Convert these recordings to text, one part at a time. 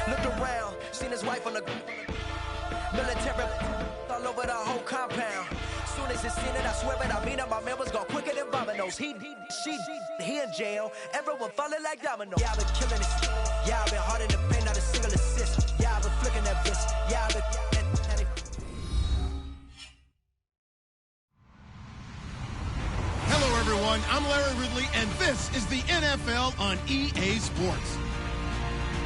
Looked around, seen his wife on the military all over the whole compound. Soon as he seen it, I swear it, I mean it, my man was gone quicker than dominoes. He in jail, everyone falling like dominoes. Yeah, I've been killing it. Yeah, I've been hard in the paint, not a single assist. Yeah, I've been flicking that bitch. Yeah, I've been... Hello, everyone. I'm Larry Ridley, and this is the NFL on EA Sports.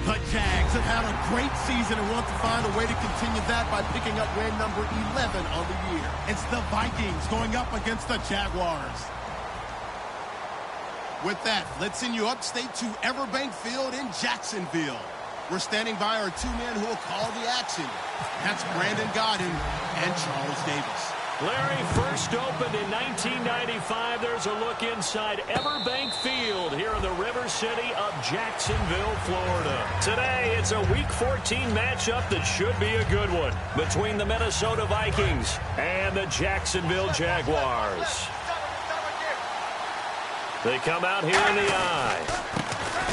The Jags have had a great season and want to find a way to continue that by picking up win number 11 on the year. It's the Vikings going up against the Jaguars. With that, let's send you upstate to Everbank Field in Jacksonville. We're standing by our two men who will call the action. That's Brandon Gaudin and Charles Davis. Larry, first opened in 1995. There's a look inside Everbank Field here in the River City of Jacksonville, Florida. Today, it's a Week 14 matchup that should be a good one between the Minnesota Vikings and the Jacksonville Jaguars. They come out here in the eye.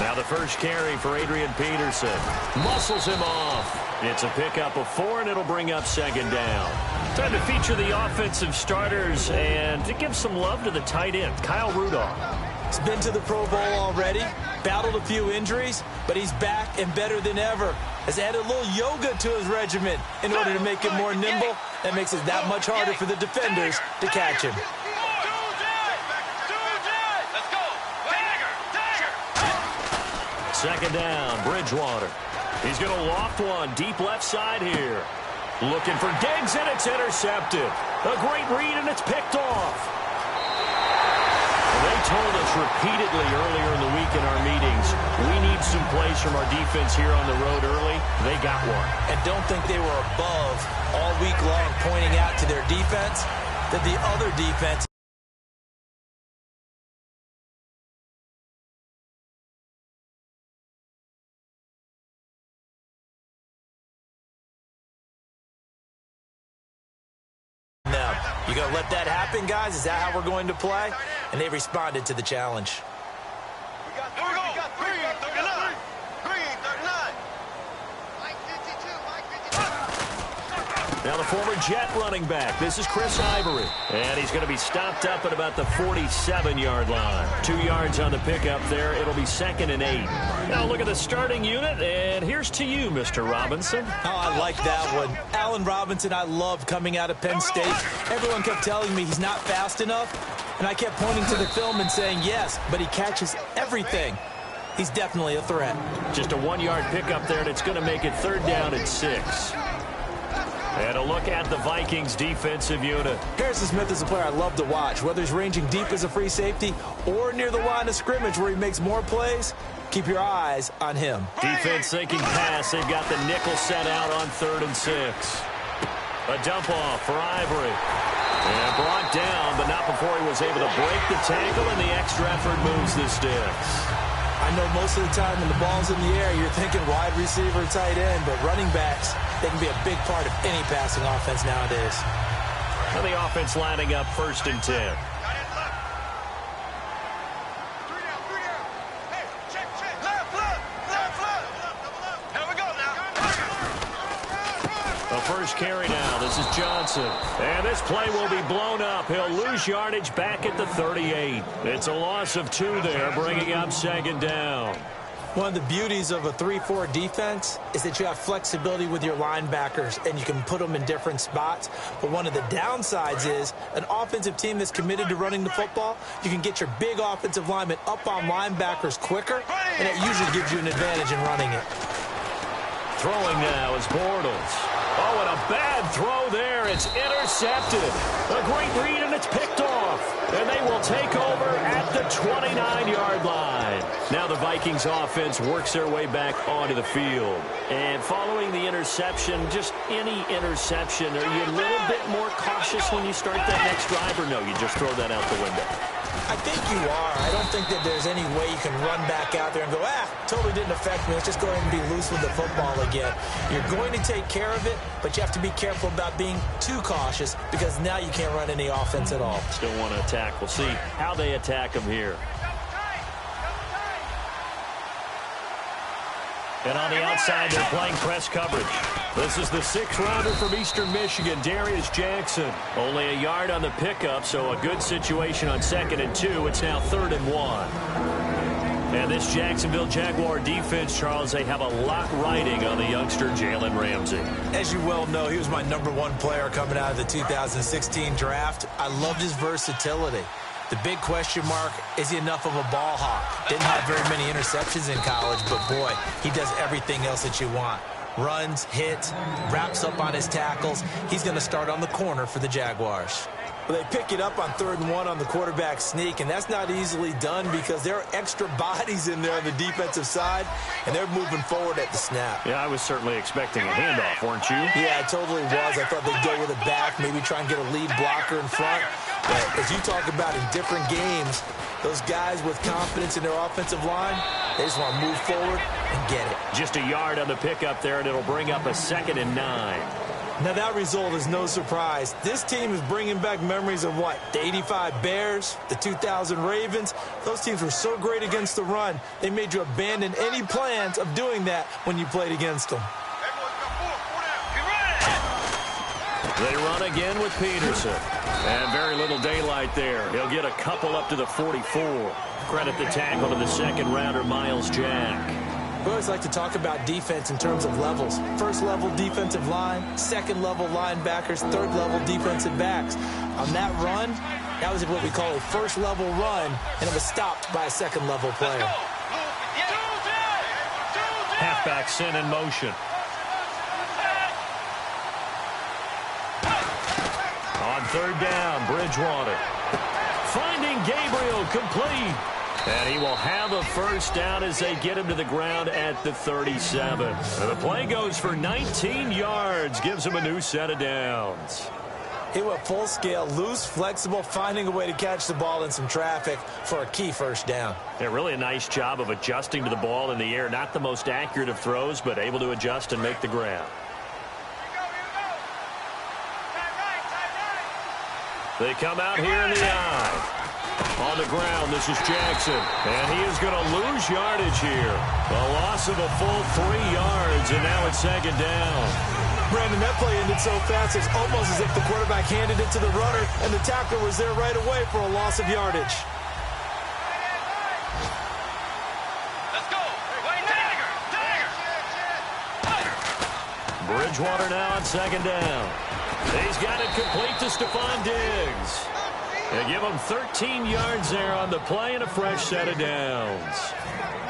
Now the first carry for Adrian Peterson. Muscles him off. It's a pickup of 4, and it'll bring up second down. Time to feature the offensive starters and to give some love to the tight end, Kyle Rudolph. He's been to the Pro Bowl already, battled a few injuries, but he's back and better than ever. Has added a little yoga to his regimen in order to make him more nimble. That makes it that much harder for the defenders to catch him. Second down, Bridgewater. He's going to loft one deep left side here. Looking for Diggs, and it's intercepted. A great read, and it's picked off. They told us repeatedly earlier in the week in our meetings, we need some plays from our defense here on the road early. They got one. And don't think they were above all week long pointing out to their defense that the other defense You going to let that happen, guys? Is that how we're going to play? And they responded to the challenge. Now the former Jet running back. This is Chris Ivory. And he's going to be stopped up at about the 47-yard line. 2 yards on the pickup there. It'll be 2nd and 8. Now look at the starting unit, and here's to you, Mr. Robinson. Oh, I like that one. Allen Robinson, I love coming out of Penn State. Everyone kept telling me he's not fast enough, and I kept pointing to the film and saying yes, but he catches everything. He's definitely a threat. Just a 1-yard pickup there, and it's going to make it 3rd down and 6. And a look at the Vikings defensive unit. Harrison Smith is a player I love to watch. Whether he's ranging deep as a free safety or near the line of scrimmage where he makes more plays, keep your eyes on him. Defense thinking pass. They've got the nickel set out on 3rd and 6. A dump off for Ivory. And brought down, but not before he was able to break the tackle, and the extra effort moves the sticks. I know most of the time when the ball's in the air, you're thinking wide receiver, tight end, but running backs, they can be a big part of any passing offense nowadays. And the offense lining up 1st and 10. The first carry now. This is Johnson. And this play will be blown up. He'll lose yardage back at the 38. It's a loss of 2 there, bringing up 2nd down. One of the beauties of a 3-4 defense is that you have flexibility with your linebackers, and you can put them in different spots. But one of the downsides is an offensive team that's committed to running the football, you can get your big offensive linemen up on linebackers quicker, and it usually gives you an advantage in running it. Throwing now is Bortles. Oh, and a bad throw there. It's intercepted. A great read, and it's picked off. And they will take over at the 29-yard line. Now the Vikings offense works their way back onto the field. And following the interception, just any interception, are you a little bit more cautious when you start that next drive, or no, you just throw that out the window? I think you are. I don't think that there's any way you can run back out there and go, totally didn't affect me. Let's just go ahead and be loose with the football again. You're going to take care of it, but you have to be careful about being too cautious because now you can't run any offense at all. Still want to attack. We'll see how they attack them here. And on the outside, they're playing press coverage. This is the 6th-rounder from Eastern Michigan, Darius Jackson. Only a yard on the pickup, so a good situation on 2nd and 2. It's now 3rd and 1. And this Jacksonville Jaguar defense, Charles, they have a lot riding on the youngster Jalen Ramsey. As you well know, he was my #1 player coming out of the 2016 draft. I loved his versatility. The big question mark, is he enough of a ball hawk? Didn't have very many interceptions in college, but boy, he does everything else that you want. Runs, hits, wraps up on his tackles. He's going to start on the corner for the Jaguars. Well, they pick it up on 3rd and 1 on the quarterback sneak, and that's not easily done because there are extra bodies in there on the defensive side, and they're moving forward at the snap. Yeah, I was certainly expecting a handoff, weren't you? Yeah, I totally was. I thought they'd go with a back, maybe try and get a lead blocker in front. But as you talk about in different games, those guys with confidence in their offensive line, they just want to move forward and get it. Just a yard on the pickup there, and it'll bring up a 2nd and 9. Now, that result is no surprise. This team is bringing back memories of what? The 85 Bears, the 2000 Ravens. Those teams were so great against the run, they made you abandon any plans of doing that when you played against them. They run again with Peterson. And very little daylight there. He'll get a couple up to the 44. Credit the tackle to the 2nd-rounder, Miles Jack. We always like to talk about defense in terms of levels. 1st-level defensive line, 2nd-level linebackers, 3rd-level defensive backs. On that run, that was what we call a 1st-level run, and it was stopped by a 2nd-level player. Halfback sent in motion. On 3rd down, Bridgewater. Finding Gabriel, complete. And he will have a 1st down as they get him to the ground at the 37. And the play goes for 19 yards, gives him a new set of downs. He went full scale, loose, flexible, finding a way to catch the ball in some traffic for a key 1st down. Yeah, really a nice job of adjusting to the ball in the air. Not the most accurate of throws, but able to adjust and make the grab. They come out here in the eye. On the ground, this is Jackson. And he is going to lose yardage here. A loss of a full 3 yards, and now it's 2nd down. Brandon, that play ended so fast, it's almost as if the quarterback handed it to the runner, and the tackler was there right away for a loss of yardage. Let's go. Tiger. Bridgewater now on 2nd down. He's got it complete to Stephon Diggs. They give him 13 yards there on the play and a fresh set of downs.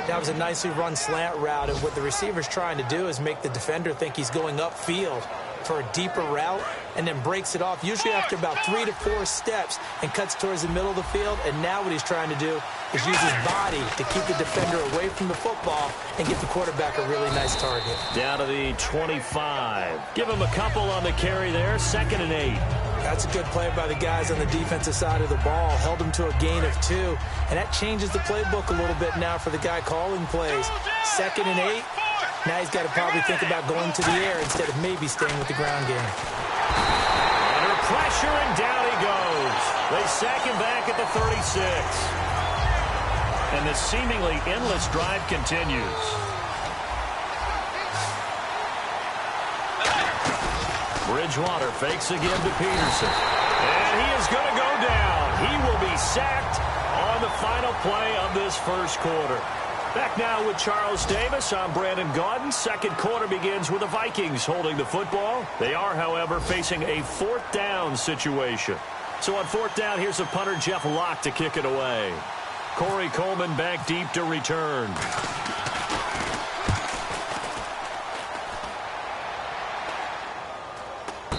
That was a nicely run slant route, and what the receiver's trying to do is make the defender think he's going upfield for a deeper route and then breaks it off, usually after about 3 to 4 steps, and cuts towards the middle of the field. And now what he's trying to do is use his body to keep the defender away from the football and give the quarterback a really nice target. Down to the 25. Give him a couple on the carry there, 2nd and 8. That's a good play by the guys on the defensive side of the ball. Held him to a gain of 2. And that changes the playbook a little bit now for the guy calling plays. 2nd and 8. Now he's got to probably think about going to the air instead of maybe staying with the ground game. Under pressure, and down he goes. They sack him back at the 36. And the seemingly endless drive continues. Bridgewater fakes again to Peterson. And he is going to go down. He will be sacked on the final play of this 1st quarter. Back now with Charles Davis. I'm Brandon Gaudin. 2nd quarter begins with the Vikings holding the football. They are, however, facing a 4th down situation. So on 4th down, here's the punter, Jeff Locke, to kick it away. Corey Coleman back deep to return.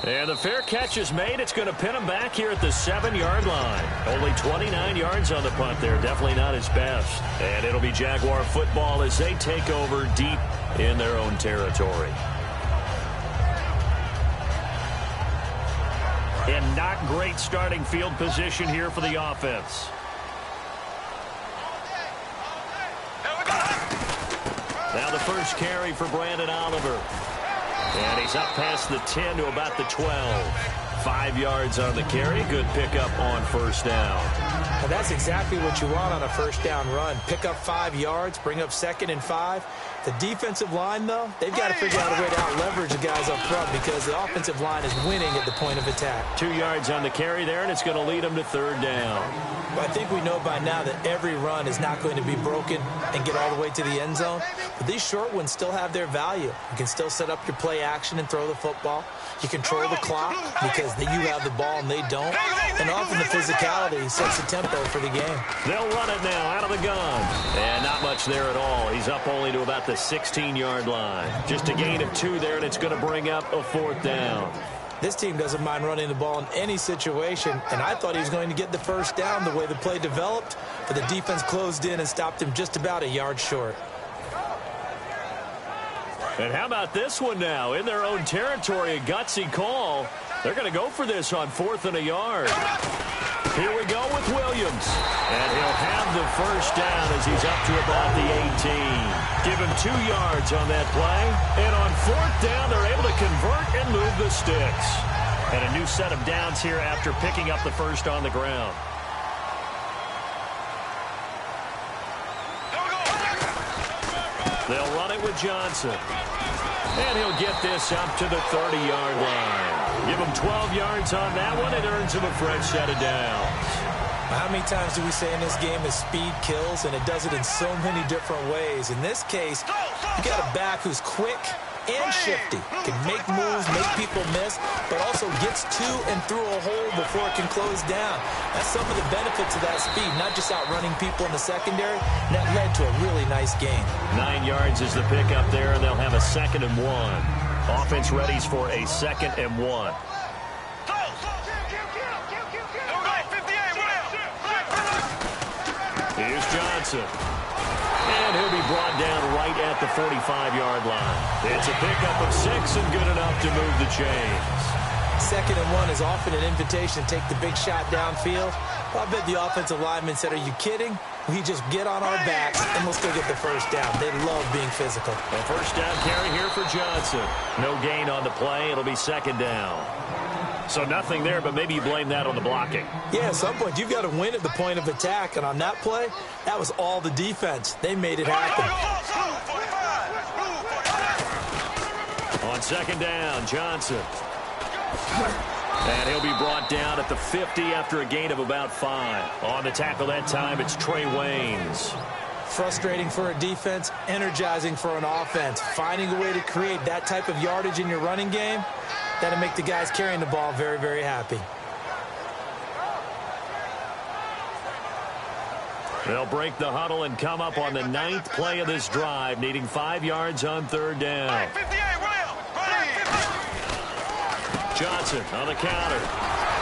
And the fair catch is made. It's going to pin him back here at the 7-yard line. Only 29 yards on the punt there. Definitely not his best. And it'll be Jaguar football as they take over deep in their own territory. And not great starting field position here for the offense. Now the first carry for Brandon Oliver. And he's up past the 10 to about the 12. 5 yards on the carry. Good pickup on first down. Well, that's exactly what you want on a first down run. Pick up 5 yards, bring up 2nd and 5. The defensive line, though, they've got to figure out a way to out-leverage the guys up front because the offensive line is winning at the point of attack. 2 yards on the carry there, and it's going to lead them to 3rd down. Well, I think we know by now that every run is not going to be broken and get all the way to the end zone. But these short ones still have their value. You can still set up your play action and throw the football. You control the clock because you have the ball and they don't. And often the physicality sets the tempo for the game. They'll run it now out of the gun. And not much there at all. He's up only to about the 16-yard line. Just a gain of 2 there, and it's going to bring up a 4th down. This team doesn't mind running the ball in any situation, and I thought he was going to get the first down the way the play developed, but the defense closed in and stopped him just about a yard short. And how about this one now? In their own territory, a gutsy call. They're going to go for this on 4th and a yard. Here we go with Williams. And he'll have the first down as he's up to about the 18. Give him 2 yards on that play. And on 4th down, they're able to convert and move the sticks. And a new set of downs here after picking up the first on the ground. They'll run it with Johnson. And he'll get this up to the 30-yard line. Give him 12 yards on that one. It earns him a fresh set of downs. How many times do we say in this game that speed kills, and it does it in so many different ways? In this case, you got a back who's quick and shifty, can make moves, make people miss, but also gets to and through a hole before it can close down. That's some of the benefits of that speed, not just outrunning people in the secondary. And that led to a really nice gain. 9 yards is the pickup there, and they'll have a 2nd and 1. Offense readies for a 2nd and 1. Here's Johnson. And he'll be brought down right at the 45-yard line. It's a pickup of 6 and good enough to move the chains. 2nd and 1 is often an invitation to take the big shot downfield. Well, I bet the offensive lineman said, are you kidding? We just get on our backs and we'll still get the first down. They love being physical. A first down carry here for Johnson. No gain on the play. It'll be 2nd down. So nothing there, but maybe you blame that on the blocking. Yeah, at some point you've got to win at the point of attack, and on that play, that was all the defense. They made it happen. On 2nd down, Johnson. And he'll be brought down at the 50 after a gain of about 5. On the tackle that time, it's Trey Waynes. Frustrating for a defense, energizing for an offense. Finding a way to create that type of yardage in your running game, that'll make the guys carrying the ball very, very happy. They'll break the huddle and come up on the 9th play of this drive, needing 5 yards on 3rd down. Johnson on the counter.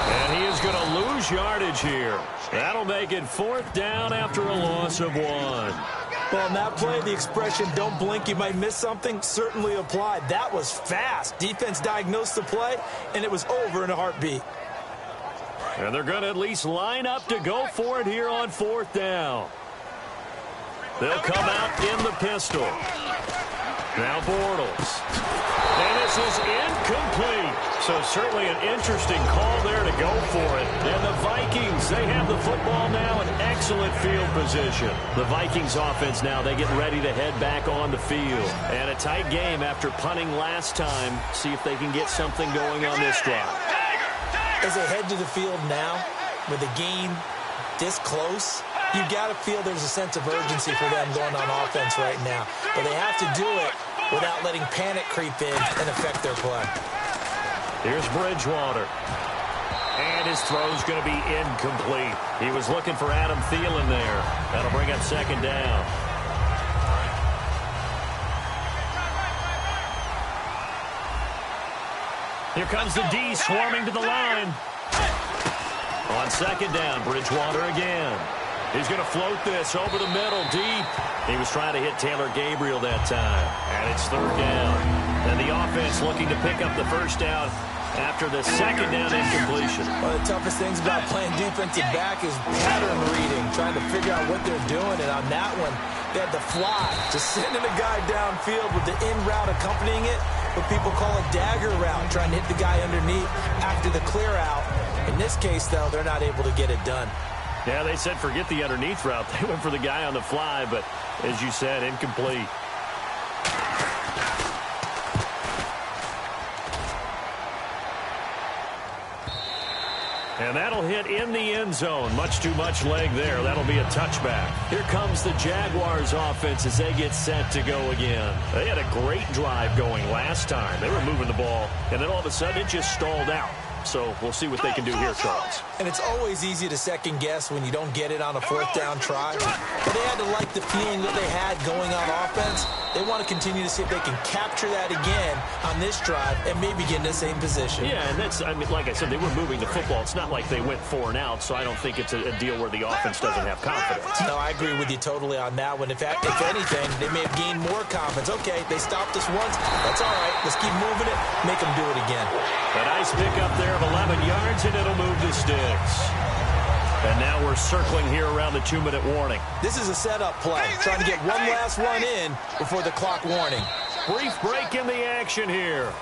And he is going to lose yardage here. That'll make it 4th down after a loss of 1. Well, on that play, the expression, don't blink, you might miss something, certainly applied. That was fast. Defense diagnosed the play, and it was over in a heartbeat. And they're going to at least line up to go for it here on 4th down. They'll come out in the pistol. Now Bortles. And this is incomplete. So certainly an interesting call there to go for it. And the Vikings, they have the football now in excellent field position. The Vikings offense now, they get ready to head back on the field. And a tight game after punting last time. See if they can get something going on this drive. As they head to the field now, with the game this close, you've got to feel there's a sense of urgency for them going on offense right now. But they have to do it without letting panic creep in and affect their play. Here's Bridgewater. And his throw's going to be incomplete. He was looking for Adam Thielen there. That'll bring up 2nd down. Here comes the D swarming to the line. On 2nd down, Bridgewater again. He's going to float this over the middle, deep. He was trying to hit Taylor Gabriel that time. And it's 3rd down. And the offense looking to pick up the first down after the 2nd down incompletion. One of the toughest things about playing defensive back is pattern reading, trying to figure out what they're doing. And on that one, they had the fly, just sending a guy downfield with the in route accompanying it. what people call a dagger route, trying to hit the guy underneath after the clear out. In this case, though, they're not able to get it done. Yeah, they said forget the underneath route. They went for the guy on the fly, but as you said, incomplete. And that'll hit in the end zone. Much too much leg there. That'll be a touchback. Here comes the Jaguars offense as they get set to go again. They had a great drive going last time. They were moving the ball, and then all of a sudden it just stalled out. So we'll see what they can do here, Charles. And it's always easy to second guess when you don't get it on a fourth down try. But they had to like the feeling that they had going on offense. They want to continue to see if they can capture that again on this drive and maybe get in the same position. Yeah, and that's, I mean, like I said, they were moving the football. It's not like they went 4 and out, so I don't think it's a deal where the offense doesn't have confidence. No, I agree with you totally on that one. In fact, if anything, they may have gained more confidence. Okay, they stopped us once. That's all right. Let's keep moving it. Make them do it again. A nice pickup there of 11 yards, and it'll move the sticks. And now we're circling here around the 2-minute warning. This is a setup play, trying to get one last one in before the clock warning. Brief break in the action here.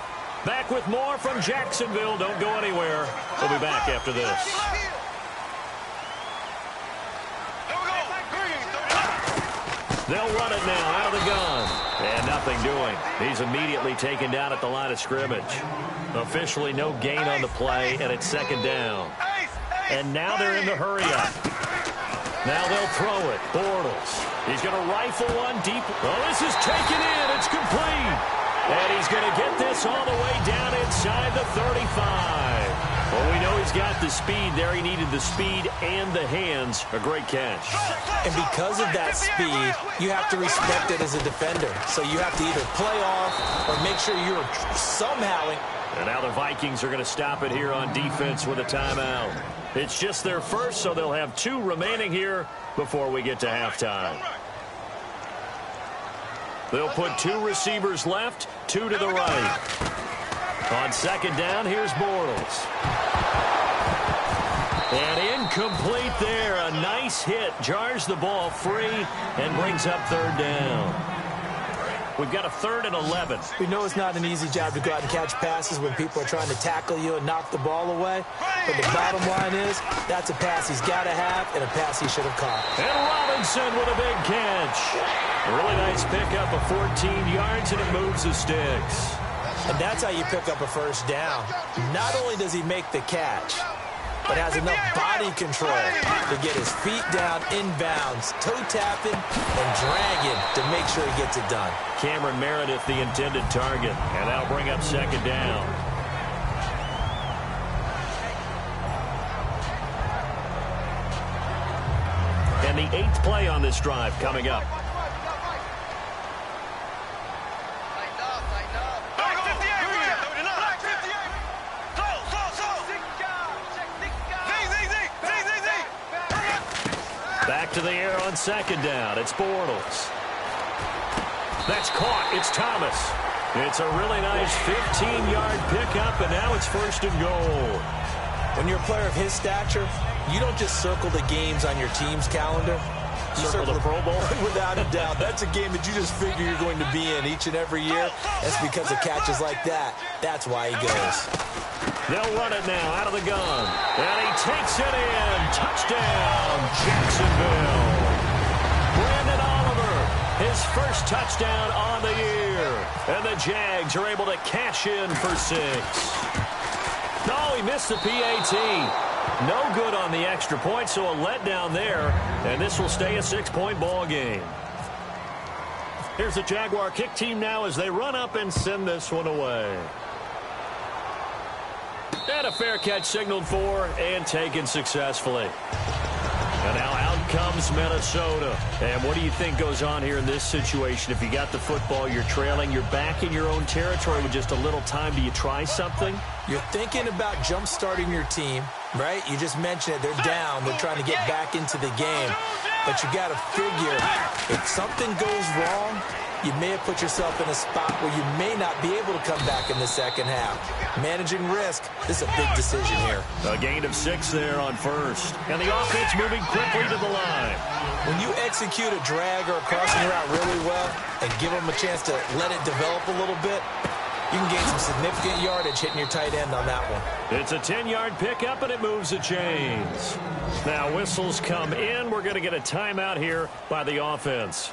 Back with more from Jacksonville. Don't go anywhere. We'll be back after this. They'll run it now out of the gun. And nothing doing. He's immediately taken down at the line of scrimmage. Officially no gain on the play, and it's second down. And now they're in the hurry-up. Now they'll throw it. Bortles. He's going to rifle one deep. Oh, this is taken in. It's complete. And he's going to get this all the way down inside the 35. Well, we know he's got the speed there. He needed the speed and the hands. A great catch. And because of that speed, you have to respect it as a defender. So you have to either play off or make sure you're somehow in. And now the Vikings are going to stop it here on defense with a timeout. It's just their first, so they'll have 2 remaining here before we get to halftime. They'll put 2 receivers left, 2 to the right. On second down, here's Bortles. And incomplete there. A nice hit. Jars the ball free and brings up third down. We've got a 3rd and 11. We know it's not an easy job to go out and catch passes when people are trying to tackle you and knock the ball away. But the bottom line is, that's a pass he's got to have and a pass he should have caught. And Robinson with a big catch. A really nice pickup of 14 yards, and it moves the sticks. And that's how you pick up a first down. Not only does he make the catch, but has enough body control to get his feet down inbounds, toe tapping and dragging to make sure he gets it done. Cameron Meredith, the intended target, and that'll bring up second down. And the 8th play on this drive coming up. Back to the air on second down. It's Bortles. That's caught. It's Thomas. It's a really nice 15-yard pickup, and now it's 1st and goal. When you're a player of his stature, you don't just circle the games on your team's calendar. You circle the Pro Bowl? Without a doubt. That's a game that you just figure you're going to be in each and every year. That's because of catches like that. That's why he goes. They'll run it now out of the gun. And he takes it in. Touchdown, Jacksonville. Brandon Oliver, his first touchdown on the year. And the Jags are able to cash in for 6. No, he missed the PAT. No good on the extra point, so a letdown there. And this will stay a 6-point ball game. Here's the Jaguar kick team now as they run up and send this one away. And a fair catch signaled for and taken successfully. And now out comes Minnesota. And what do you think goes on here in this situation? If you got the football, you're trailing, you're back in your own territory with just a little time. Do you try something? You're thinking about jump-starting your team, right? You just mentioned it. They're down. They're trying to get back into the game. But you got to figure, if something goes wrong, you may have put yourself in a spot where you may not be able to come back in the second half. Managing risk, this is a big decision here. A gain of 6 there on first. And the offense moving quickly to the line. When you execute a drag or a crossing route really well and give them a chance to let it develop a little bit, You can gain some significant yardage hitting your tight end on that one. It's a 10-yard pickup, and it moves the chains. Now whistles come in. We're going to get a timeout here by the offense.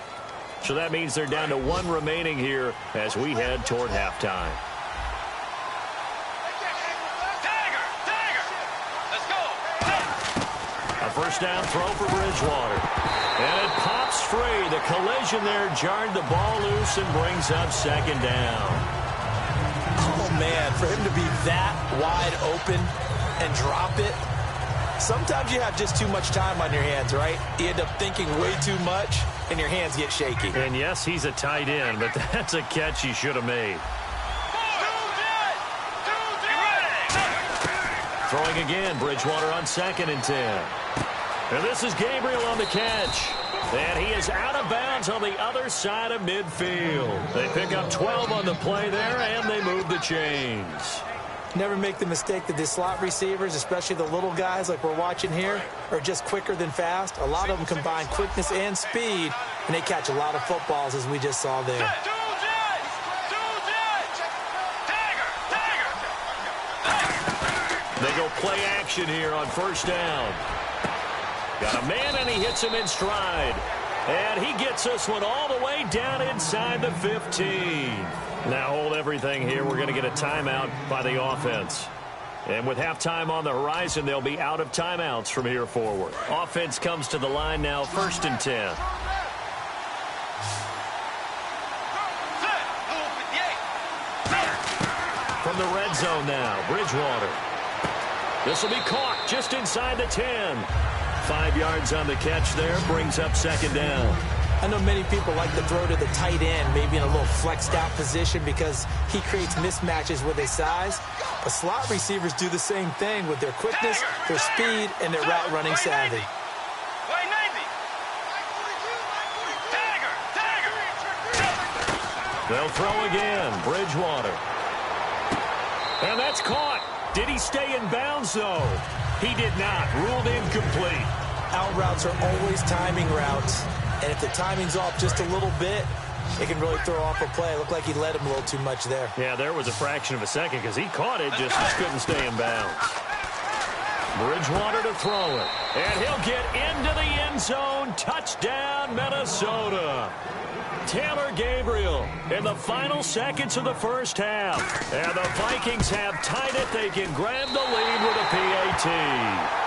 So that means they're down to 1 remaining here as we head toward halftime. Let's go. A first down throw for Bridgewater. And it pops free. The collision there jarred the ball loose and brings up second down. Oh, man, for him to be that wide open and drop it. Sometimes you have just too much time on your hands, right? You end up thinking way too much, and your hands get shaky. And yes, he's a tight end, but that's a catch he should have made. Throwing again, Bridgewater on 2nd and 10. And this is Gabriel on the catch. And he is out of bounds on the other side of midfield. They pick up 12 on the play there, and they move the chains. Never make the mistake that the slot receivers, especially the little guys like we're watching here, are just quicker than fast. A lot of them combine quickness and speed, and they catch a lot of footballs, as we just saw there. They go play action here on first down. Got a man, and he hits him in stride. And he gets this one all the way down inside the 15. Now hold everything here. We're going to get a timeout by the offense. And with halftime on the horizon, they'll be out of timeouts from here forward. Offense comes to the line now, 1st and 10. From the red zone now, Bridgewater. This will be caught just inside the 10. 5 yards on the catch there, brings up second down. I know many people like to throw to the tight end, maybe in a little flexed out position because he creates mismatches with his size. But slot receivers do the same thing with their quickness, their speed, and their route running savvy. They'll throw again, Bridgewater. And that's caught. Did he stay in bounds, though? He did not. Ruled incomplete. Out routes are always timing routes. And if the timing's off just a little bit, it can really throw off a play. It looked like he led him a little too much there. Yeah, there was a fraction of a second because he caught it, just couldn't stay in bounds. Bridgewater to throw it. And he'll get into the end zone. Touchdown, Minnesota. Taylor Gabriel in the final seconds of the first half. And the Vikings have tied it. They can grab the lead with a PAT.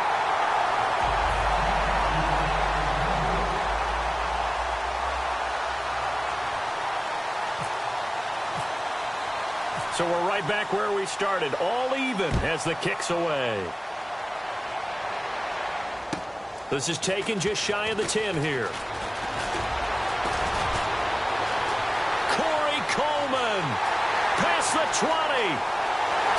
So we're right back where we started, all even as the kick's away. This is taken just shy of the 10 here. Corey Coleman past the 20.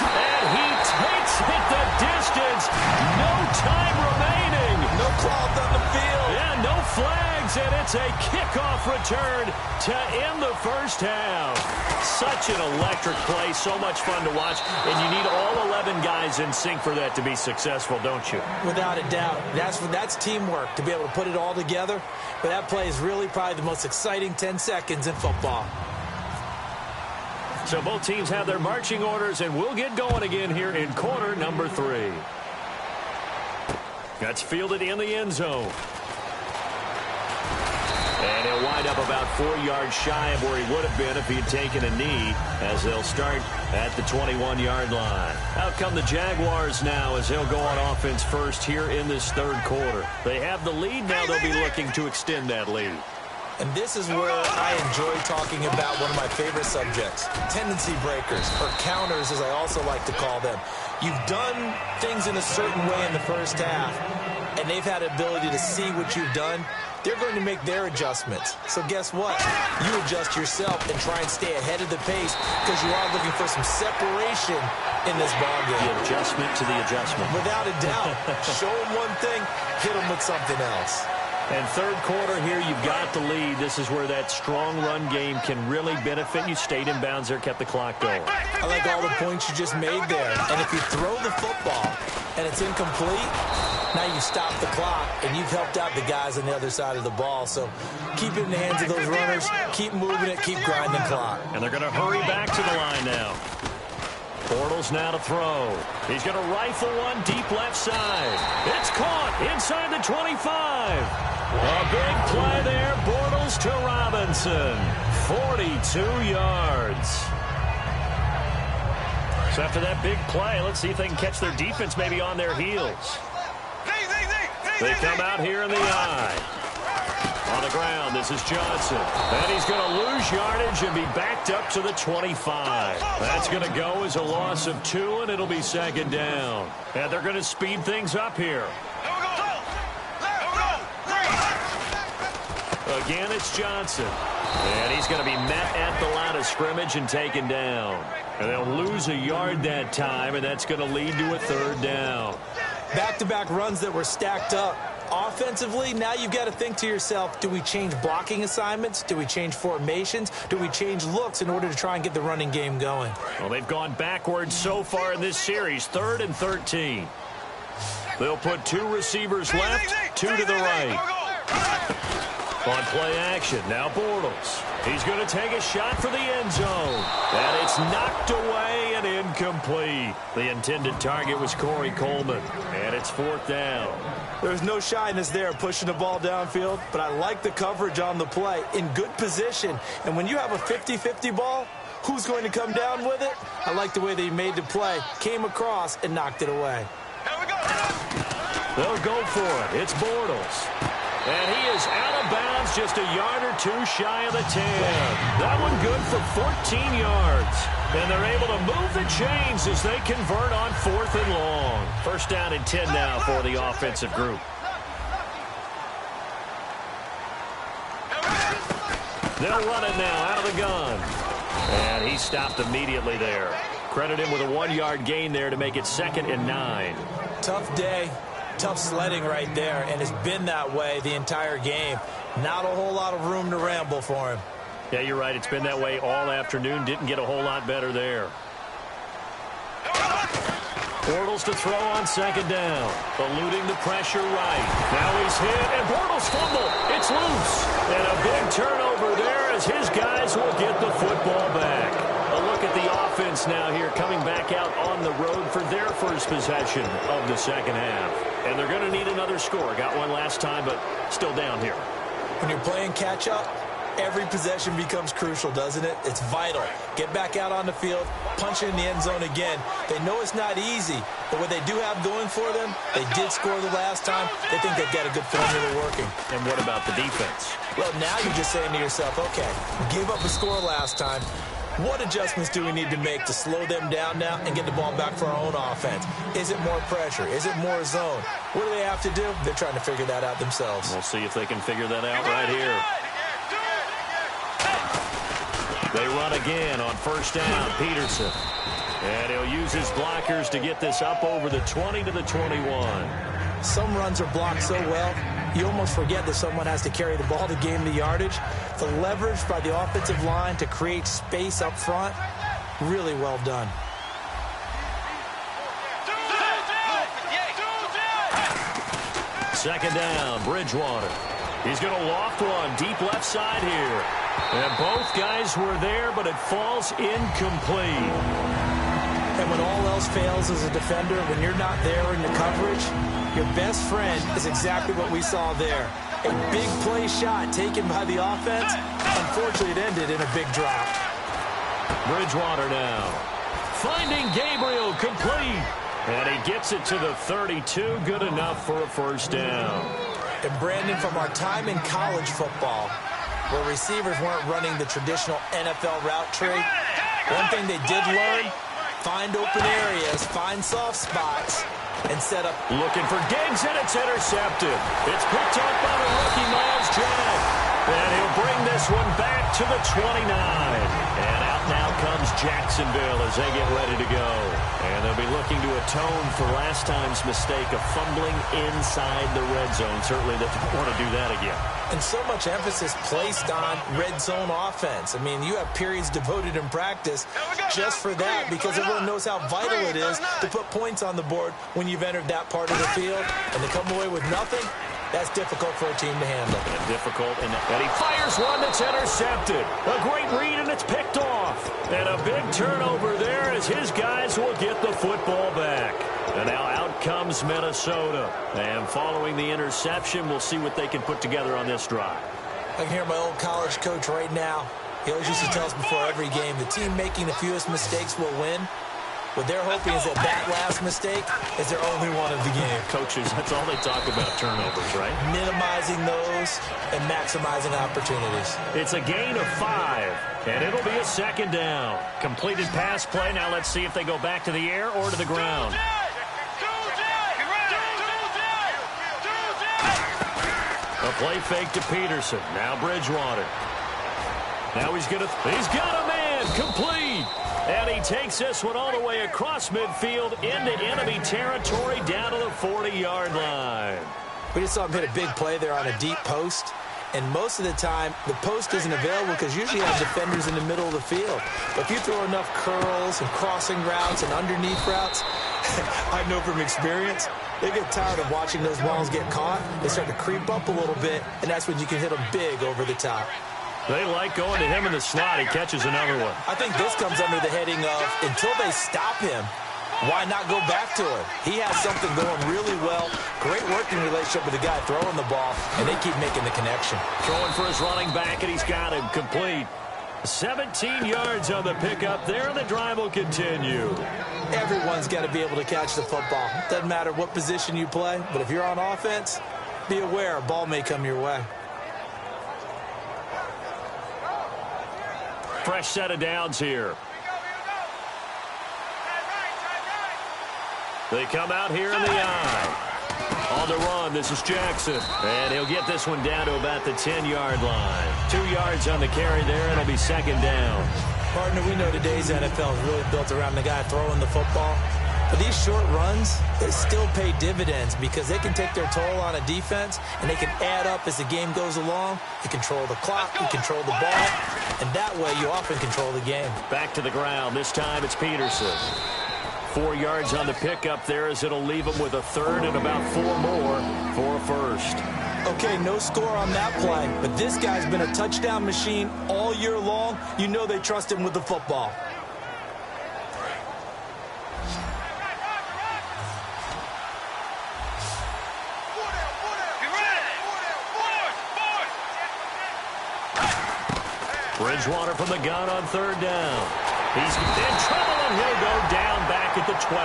And he takes it the distance. No time remaining. No cloth on the field. Yeah, no flags, and it's a kickoff return to end the first half. Such an electric play, so much fun to watch, and you need all 11 guys in sync for that to be successful, don't you? Without a doubt. That's teamwork to be able to put it all together. But that play is really probably the most exciting 10 seconds in football. So both teams have their marching orders, and we'll get going again here in quarter number 3. That's fielded in the end zone. And he'll wind up about 4 yards shy of where he would have been if he had taken a knee, as they'll start at the 21-yard line. Out come the Jaguars now as they'll go on offense first here in this third quarter. They have the lead now. They'll be looking to extend that lead. And this is where I enjoy talking about one of my favorite subjects, tendency breakers, or counters as I also like to call them. You've done things in a certain way in the first half, and they've had the ability to see what you've done. They're going to make their adjustments. So guess what? You adjust yourself and try and stay ahead of the pace because you are looking for some separation in this ballgame. The adjustment to the adjustment. Without a doubt. Show them one thing, hit them with something else. And third quarter here, you've got the lead. This is where that strong run game can really benefit you. Stayed in bounds there, kept the clock going. I like all the points you just made there. And if you throw the football and it's incomplete, Now you stop the clock, and you've helped out the guys on the other side of the ball. So keep it in the hands of those runners, keep moving it, keep grinding clock. And they're going to hurry back to the line now. Bortles now to throw. He's going to rifle one deep left side. It's caught inside the 25. A big play there. Bortles to Robinson. 42 yards. So after that big play, let's see if they can catch their defense maybe on their heels. They come out here in the eye. On the ground, this is Johnson. And he's going to lose yardage and be backed up to the 25. That's going to go as a loss of 2, and it'll be second down. And they're going to speed things up here. Again, it's Johnson. And he's going to be met at the line of scrimmage and taken down. And they'll lose a yard that time, and that's going to lead to a third down. Back-to-back runs that were stacked up. Offensively, now you've got to think to yourself, do we change blocking assignments? Do we change formations? Do we change looks in order to try and get the running game going? Well, they've gone backwards so far in this series, 3rd and 13. They'll put 2 receivers left, 2 to the right. On play action, now Bortles. He's going to take a shot for the end zone. And it's knocked away and incomplete. The intended target was Corey Coleman. And it's 4th down. There's no shyness there pushing the ball downfield, but I like the coverage on the play. In good position. And when you have a 50-50 ball, who's going to come down with it? I like the way they made the play, came across, and knocked it away. They'll go for it. It's Bortles. And he is out of bounds, just a yard or 2 shy of the 10. That one good for 14 yards. And they're able to move the chains as they convert on 4th and long. 1st down and 10 now for the offensive group. They'll run it now out of the gun. And he stopped immediately there. Credit him with a 1-yard gain there to make it 2nd and 9. Tough day. Tough sledding right there, and it's been that way the entire game. Not a whole lot of room to ramble for him. Yeah, you're right. It's been that way all afternoon. Didn't get a whole lot better there. Bortles to throw on 2nd down. Eluding the pressure right. Now he's hit, and Bortles fumble. It's loose. And a big turnover there as his guys will get the football back. A look at the offense now here coming back out on the road for their first possession of the second half. And they're going to need another score. Got one last time, but still down here. When you're playing catch-up, every possession becomes crucial, doesn't it? It's vital. Get back out on the field, punch it in the end zone again. They know it's not easy, but what they do have going for them, they did score the last time. They think they've got a good formula working. And what about the defense? Well, now you're just saying to yourself, okay, gave up a score last time. What adjustments do we need to make to slow them down now and get the ball back for our own offense? Is it more pressure? Is it more zone? What do they have to do? They're trying to figure that out themselves. We'll see if they can figure that out right here. They run again on 1st down, Peterson. And he'll use his blockers to get this up over the 20 to the 21. Some runs are blocked so well, you almost forget that someone has to carry the ball to gain the yardage. The leverage by the offensive line to create space up front, really well done. Second down, Bridgewater. He's going to loft one deep left side here. And both guys were there, but it falls incomplete. And when all else fails as a defender, when you're not there in the coverage, your best friend is exactly what we saw there. A big play shot taken by the offense. Unfortunately, it ended in a big drop. Bridgewater now. Finding Gabriel complete. And he gets it to the 32. Good enough for a 1st down. And Brandon, from our time in college football, where receivers weren't running the traditional NFL route tree, one thing they did learn, find open areas, find soft spots, and set up. Looking for Diggs, and it's intercepted. It's picked up by the rookie Miles Jack. And he'll bring this one back to the 29. And out now comes Jacksonville as they get ready to go. And they'll be looking to atone for last time's mistake of fumbling inside the red zone. Certainly they don't want to do that again. And so much emphasis placed on red zone offense. I mean, you have periods devoted in practice just for that because everyone knows how vital it is to put points on the board when you've entered that part of the field. And to come away with nothing, that's difficult for a team to handle. And difficult, and he fires one that's intercepted. A great read, and it's picked off. And a big turnover there as his guys will get the football back. And now out comes Minnesota. And following the interception, we'll see what they can put together on this drive. I can hear my old college coach right now. He always used to tell us before every game, the team making the fewest mistakes will win. What they're hoping is that last mistake is their only one of the game. Coaches, that's all they talk about, turnovers, right? Minimizing those and maximizing opportunities. It's a gain of 5, and it'll be a second down. Completed pass play. Now let's see if they go back to the air or to the ground. A play fake to Peterson. Now Bridgewater. Now he's got a man. Complete. And he takes this one all the way across midfield into enemy territory down to the 40-yard line. We just saw him hit a big play there on a deep post. And most of the time, the post isn't available because usually you have defenders in the middle of the field. But if you throw enough curls and crossing routes and underneath routes, I know from experience, they get tired of watching those balls get caught. They start to creep up a little bit, and that's when you can hit them big over the top. They like going to him in the slot. He catches another one. I think this comes under the heading of until they stop him, why not go back to him? He has something going really well. Great working relationship with the guy throwing the ball, and they keep making the connection. Throwing for his running back, and he's got him complete. 17 yards on the pickup there, and the drive will continue. Everyone's got to be able to catch the football. Doesn't matter what position you play, but if you're on offense, be aware a ball may come your way. Fresh set of downs here. They come out here in the eye. On the run, this is Jackson. And he'll get this one down to about the 10-yard line. 2 yards on the carry there, and it'll be second down. Partner, we know today's NFL is really built around the guy throwing the football. But these short runs, they still pay dividends because they can take their toll on a defense, and they can add up as the game goes along. You control the clock, you control the ball, and that way you often control the game. Back to the ground. This time it's Peterson. 4 yards on the pickup there as it'll leave him with a third and about 4 more for a first. Okay, no score on that play, but this guy's been a touchdown machine all year long. You know they trust him with the football. Bridgewater from the gun on third down. He's in trouble, and he'll go down back at the 12.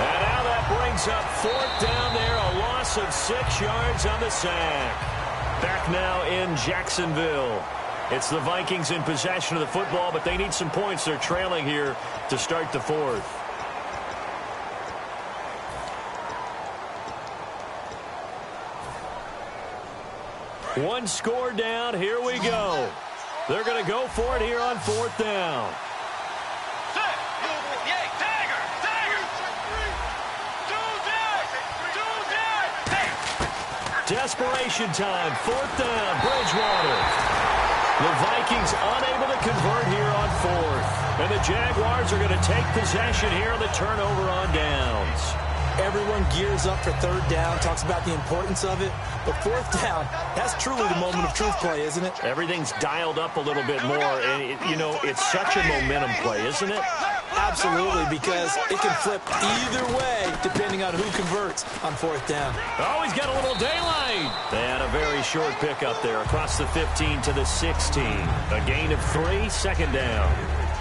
And now that brings up fourth down there, a loss of 6 yards on the sack. Back now in Jacksonville. It's the Vikings in possession of the football, but they need some points. They're trailing here to start the fourth. One score down. Here we go. They're going to go for it here on fourth down. Desperation time. Fourth down. Bridgewater. The Vikings unable to convert here on fourth. And the Jaguars are going to take possession here on the turnover on downs. Everyone gears up for third down, talks about the importance of it. But fourth down, that's truly the moment of truth play, isn't it? Everything's dialed up a little bit more. And, it's such a momentum play, isn't it? Absolutely, because it can flip either way depending on who converts on fourth down. Oh, he's got a little daylight. And a very short pickup there across the 15 to the 16. A gain of 3, second down.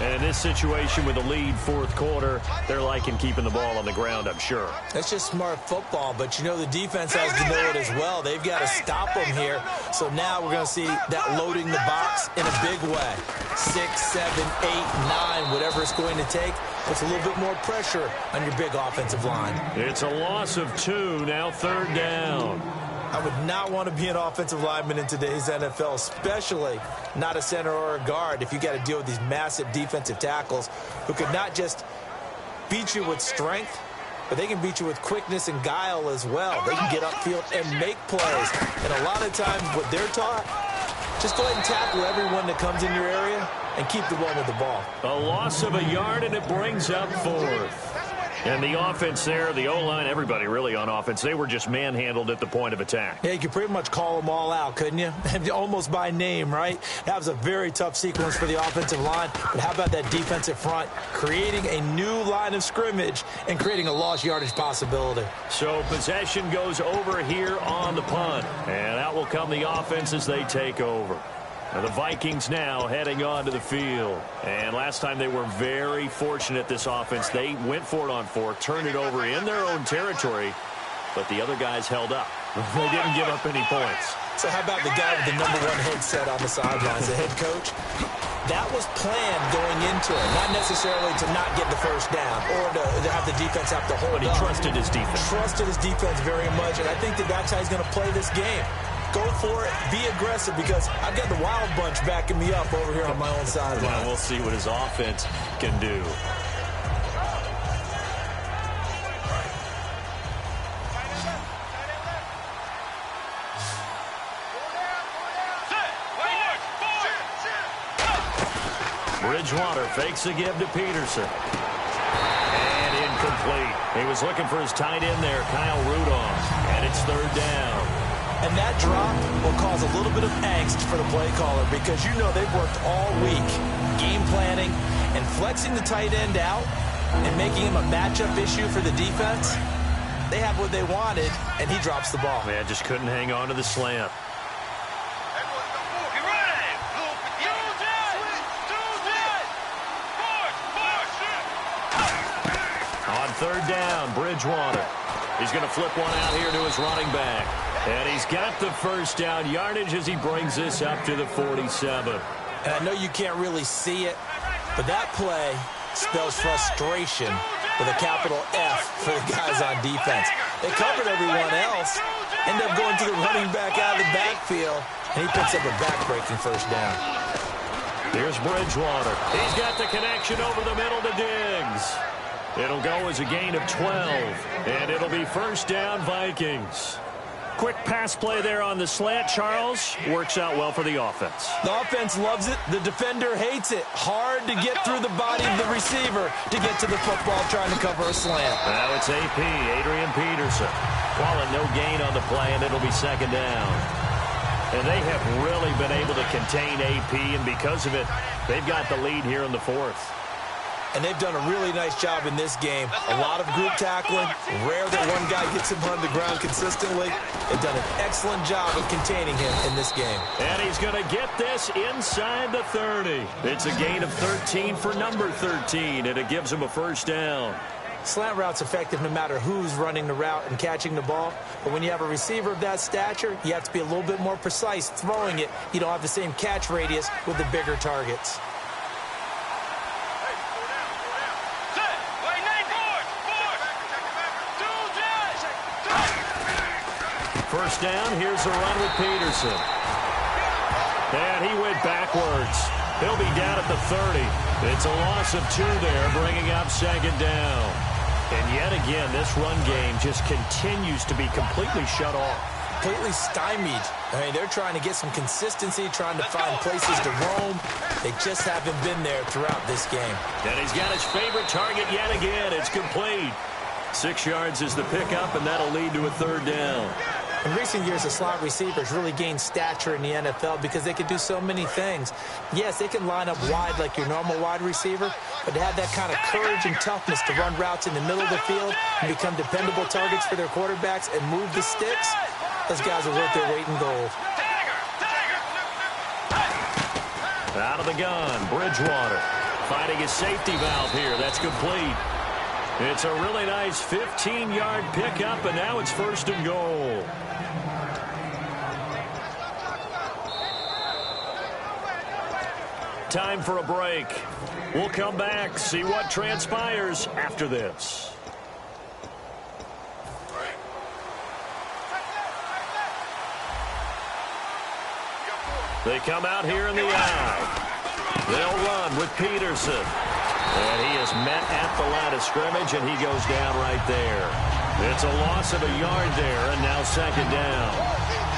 And in this situation with the lead fourth quarter, they're liking keeping the ball on the ground, I'm sure. That's just smart football, but the defense has to know it as well. They've got to stop them here. So now we're going to see that loading the box in a big way. 6, 7, 8, 9, whatever it's going to take, puts a little bit more pressure on your big offensive line. It's a loss of 2, now third down. I would not want to be an offensive lineman in today's NFL, especially not a center or a guard if you got to deal with these massive defensive tackles who could not just beat you with strength, but they can beat you with quickness and guile as well. They can get upfield and make plays. And a lot of times what they're taught, just go ahead and tackle everyone that comes in your area and keep the one with the ball. A loss of a yard, and it brings up 4th. And the offense there, the O-line, everybody really on offense, they were just manhandled at the point of attack. Yeah, you could pretty much call them all out, couldn't you? Almost by name, right? That was a very tough sequence for the offensive line. But how about that defensive front creating a new line of scrimmage and creating a lost yardage possibility? So possession goes over here on the punt. And out will come the offense as they take over. Now the Vikings now heading onto the field. And last time they were very fortunate, this offense. They went for it on 4th, turned it over in their own territory, but the other guys held up. They didn't give up any points. So how about the guy with the #1 headset on the sidelines, the head coach? That was planned going into it, not necessarily to not get the first down or to have the defense have to hold up. But he trusted his defense. Trusted his defense very much, and I think that that's how he's going to play this game. Go for it. Be aggressive, because I've got the Wild Bunch backing me up over here on my own sideline. Well, we'll see what his offense can do. Bridgewater fakes a give to Peterson. And incomplete. He was looking for his tight end there, Kyle Rudolph. And it's 3rd down. And that drop will cause a little bit of angst for the play caller, because you know they've worked all week game planning and flexing the tight end out and making him a matchup issue for the defense. They have what they wanted, and he drops the ball. Man, just couldn't hang on to the slant. On 3rd down, Bridgewater. He's going to flip one out here to his running back. And he's got the first down yardage as he brings this up to the 47. And I know you can't really see it, but that play spells frustration with a capital F for the guys on defense. They covered everyone else, end up going to the running back out of the backfield, and he picks up a back-breaking first down. Here's Bridgewater. He's got the connection over the middle to Diggs. It'll go as a gain of 12, and it'll be first down Vikings. Quick pass play there on the slant, Charles. Works out well for the offense. The offense loves it. The defender hates it. Hard to get through the body of the receiver to get to the football trying to cover a slant. Now it's AP, Adrian Peterson. Calling no gain on the play, and it'll be 2nd down. And they have really been able to contain AP, and because of it, they've got the lead here in the 4th. And they've done a really nice job in this game. A lot of group tackling. Rare that one guy gets him on the ground consistently. They've done an excellent job of containing him in this game. And he's going to get this inside the 30. It's a gain of 13 for number 13, and it gives him a first down. Slant route's effective no matter who's running the route and catching the ball. But when you have a receiver of that stature, you have to be a little bit more precise throwing it. You don't have the same catch radius with the bigger targets. First down, here's a run with Peterson. And he went backwards. He'll be down at the 30. It's a loss of 2 there, bringing up 2nd down. And yet again, this run game just continues to be completely shut off. Completely stymied. I mean, they're trying to get some consistency, trying to find places to roam. They just haven't been there throughout this game. And he's got his favorite target yet again. It's complete. 6 yards is the pickup, and that'll lead to a 3rd down. In recent years, the slot receivers really gained stature in the NFL because they can do so many things. Yes, they can line up wide like your normal wide receiver, but to have that kind of courage and toughness to run routes in the middle of the field and become dependable targets for their quarterbacks and move the sticks, those guys are worth their weight in gold. Out of the gun, Bridgewater finding his safety valve here. That's complete. It's a really nice 15-yard pickup, and now it's 1st and goal. Time for a break. We'll come back, see what transpires after this. They come out here in the eye. They'll run with Peterson. And he is met at the line of scrimmage, and he goes down right there. It's a loss of a yard there, and now second down.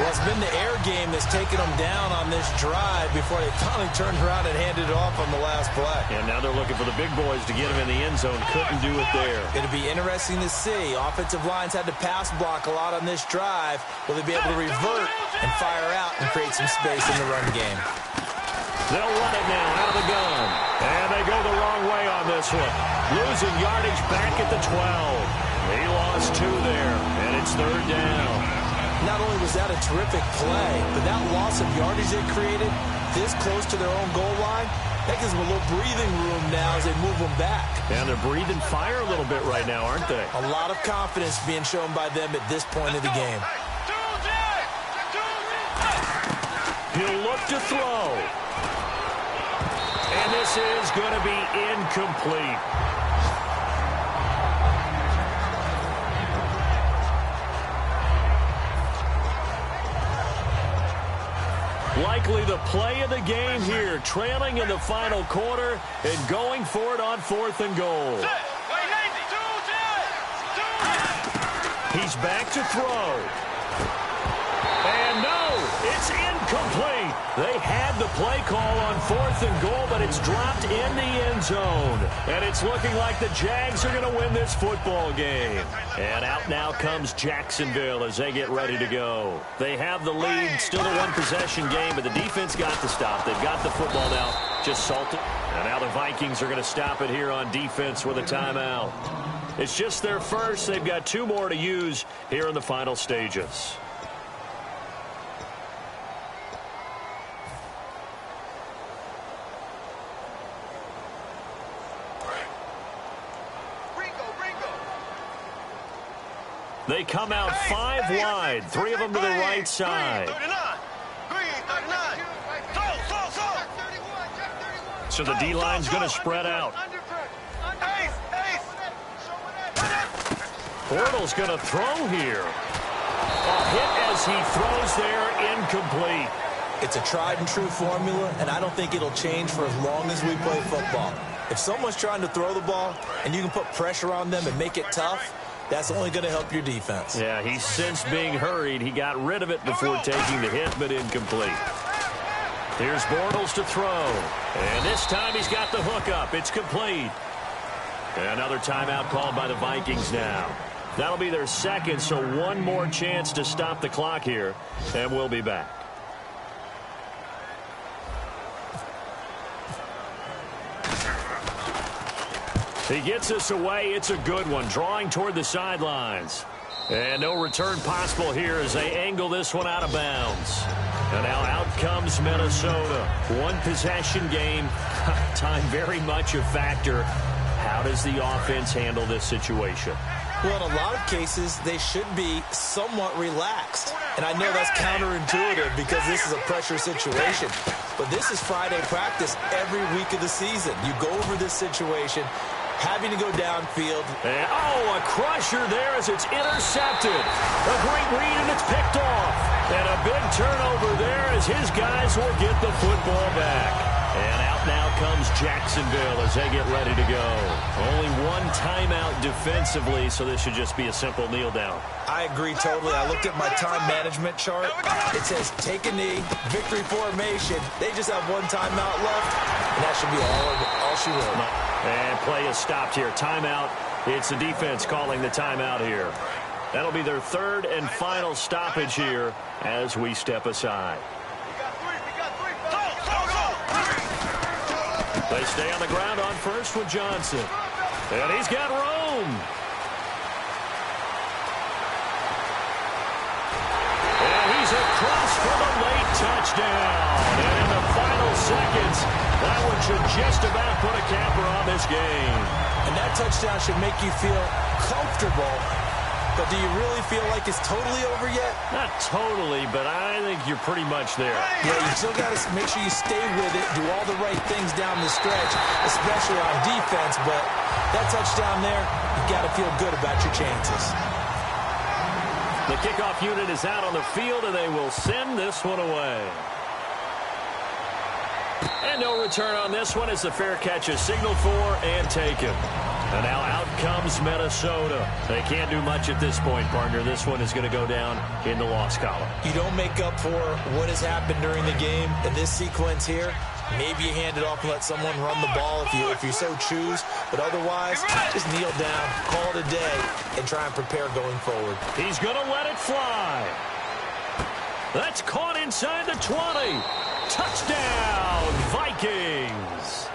Well, it's been the air game that's taken them down on this drive before they finally turned around and handed it off on the last play. And now they're looking for the big boys to get him in the end zone. Couldn't do it there. It'll be interesting to see. Offensive lines had to pass block a lot on this drive. Will they be able to revert and fire out and create some space in the run game? They'll run it now out of the gun. And they go the wrong way on this one. Losing yardage back at the 12. He lost 2 there, and it's third down. Not only was that a terrific play, but that loss of yardage they created this close to their own goal line, that gives them a little breathing room now as they move them back. And they're breathing fire a little bit right now, aren't they? A lot of confidence being shown by them at this point of the game. He'll look to throw. And this is going to be incomplete. Likely the play of the game here, trailing in the final quarter and going for it on 4th and goal. He's back to throw. And no, it's incomplete. They had the play call on 4th and goal, but it's dropped in the end zone. And it's looking like the Jags are going to win this football game. And out now comes Jacksonville as they get ready to go. They have the lead, still a one-possession game, but the defense got to stop. They've got the football now, just salted. And now the Vikings are going to stop it here on defense with a timeout. It's just their first. They've got 2 more to use here in the final stages. They come out 5 wide, 3 of them to the right side. So the D-line's going to spread out. Bortles going to throw here. A hit as he throws there, incomplete. It's a tried and true formula, and I don't think it'll change for as long as we play football. If someone's trying to throw the ball and you can put pressure on them and make it tough, that's only going to help your defense. Yeah, he's since being hurried. He got rid of it before taking the hit, but incomplete. Here's Bortles to throw. And this time he's got the hook up. It's complete. Another timeout called by the Vikings now. That'll be their second, so 1 more chance to stop the clock here, and we'll be back. He gets us away. It's a good one. Drawing toward the sidelines. And no return possible here as they angle this one out of bounds. And now out comes Minnesota. 1 possession game. Time very much a factor. How does the offense handle this situation? Well, in a lot of cases, they should be somewhat relaxed. And I know that's counterintuitive because this is a pressure situation. But this is Friday practice every week of the season. You go over this situation, having to go downfield. And, a crusher there as it's intercepted. A great read, and it's picked off. And a big turnover there as his guys will get the football back. And out now comes Jacksonville as they get ready to go. Only 1 timeout defensively, so this should just be a simple kneel down. I agree totally. I looked at my time management chart. It says take a knee, victory formation. They just have 1 timeout left, and that should be all she wrote. And play is stopped here. Timeout. It's the defense calling the timeout here. That'll be their 3rd and final stoppage here as we step aside. They stay on the ground on first with Johnson. And he's got room. And he's across for the late touchdown. And in the final seconds, that one should just about put a capper on this game. And that touchdown should make you feel comfortable. But do you really feel like it's totally over yet? Not totally, but I think you're pretty much there. Yeah, you still got to make sure you stay with it, do all the right things down the stretch, especially on defense. But that touchdown there, you got to feel good about your chances. The kickoff unit is out on the field, and they will send this one away. And no return on this one as the fair catch is signaled for and taken. And now out comes Minnesota. They can't do much at this point, partner. This one is going to go down in the loss column. You don't make up for what has happened during the game in this sequence here. Maybe you hand it off and let someone run the ball if you so choose. But otherwise, just kneel down, call it a day, and try and prepare going forward. He's going to let it fly. That's caught inside the 20. Touchdown, Vikings.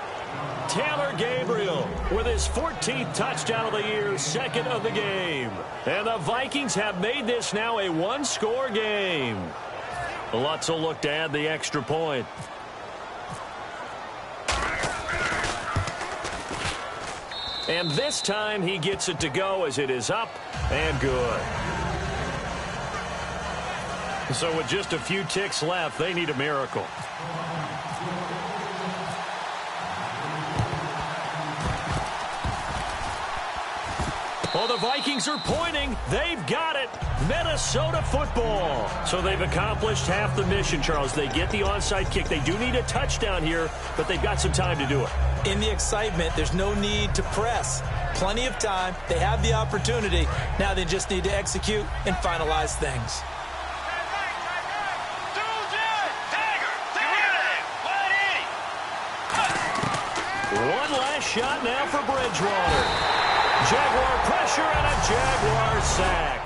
Taylor Gabriel with his 14th touchdown of the year, second of the game. And the Vikings have made this now a one-score game. Lutz will look to add the extra point. And this time he gets it to go as it is up and good. So with just a few ticks left, they need a miracle. Well, the Vikings are pointing. They've got it. Minnesota football. So they've accomplished half the mission, Charles. They get the onside kick. They do need a touchdown here, but they've got some time to do it. In the excitement, there's no need to press. Plenty of time. They have the opportunity. Now they just need to execute and finalize things. One last shot now for Bridgewater. Jaguar pressure and a Jaguar sack.